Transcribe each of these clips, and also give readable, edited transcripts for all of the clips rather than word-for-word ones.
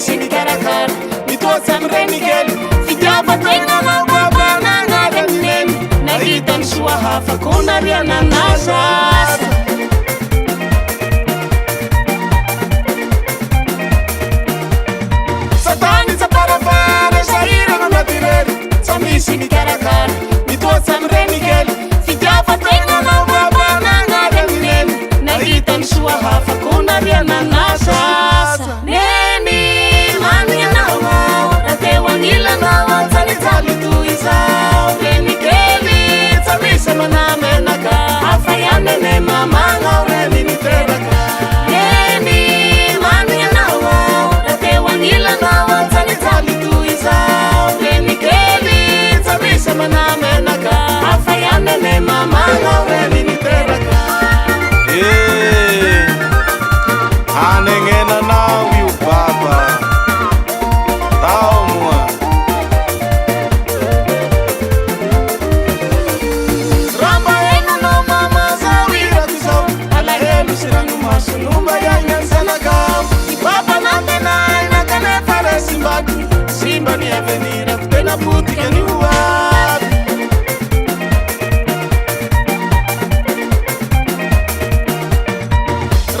misy mikarakara mitoatsy am'ireny kely fitiavategna mababanagnaraneny nahitany soa hafako nariananasa satany tsaparafara sahirana natirely sa misy mikarakara mitoatsy am'ireny kely fitiavategna mababanagnaraneny nahitany soa hafako nariananasa neny manianao rateo agnilanao tsalijaly toy izao reny kely tsa misy manamenaka hafa ianene mamagna reny niteraka neny manianao rateo agnilanao tsalijaly toy izao reny kely tsa misy manamenaka hafa ianene mamagna reny niteraka anengenanao io baba tao moa ramba enanao mama zao irako zao alahelo sy ranomason'omba iainany zanakao baba nantenay nakanefa re simbako simba ny avenirako tena potika ny oavy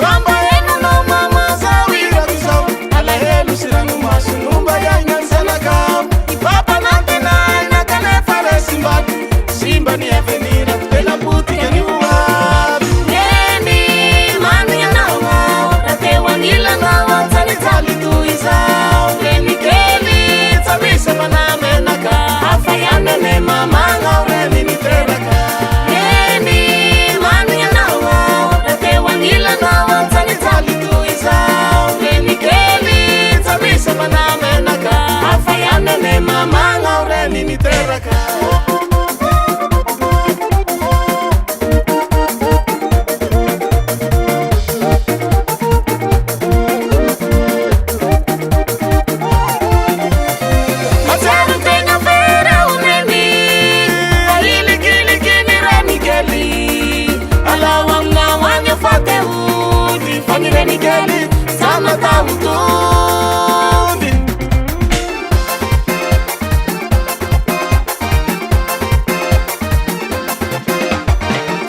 ramba enanao mama zao irako zao alahelo sy ranomason'omba iainany zanakao baba nantenay nakanefa re simbako simba ny avenirako tena potika ny oavy neny manianao rateo agnilanao tsalijaly toy izao reny kely tsa misy manamenaka hafa ianene mamagna reny niteraka neny manianao rateo agnilanao tsalijaly toy izao reny kely tsa misy manamenaka hafa ianene mamagna reny niteraka matsarantena vera oneny ahilikilikiny reny kely alao aminao agny afatehody fa ny reny kely sanatahotody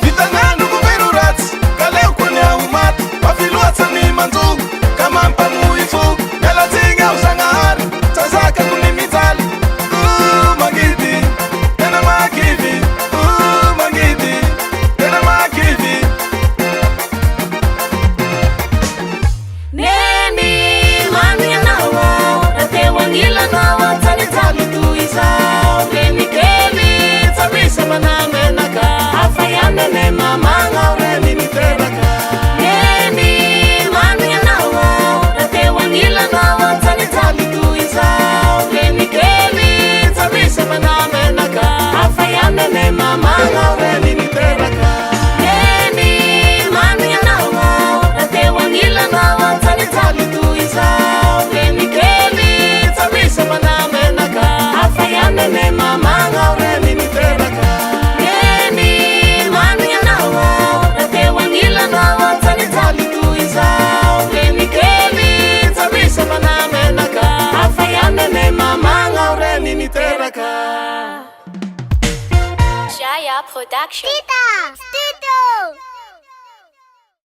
vitananoko vero ratsy ka leoko ny aho maty mafiloatsany manjogo ka mampamoy fo mialatsigny aho zagnahary tsazakako ny mijaly mangidy tena makivy mangidy tena makivy neny manianao rateo agnilanao tsalijaly toy izao reny kely tsa misy manamenaka hafa ianene mamagna reny niteraka neny manianao rateo agnilanao tsalijaly toy izao reny kely tsa misy manamenaka hafa ianene mamagna reny niteraka neny manianao rateo agnilanao tsalijaly toy izao reny kely tsa misy manamenaka hafa ianene mamagna reny niteraka neny manianao rateo agnilanao tsalijaly toy izao reny kely tsa misy manamenaka hafa ianene mamagna reny niteraka Jaya Production. Tita Studio.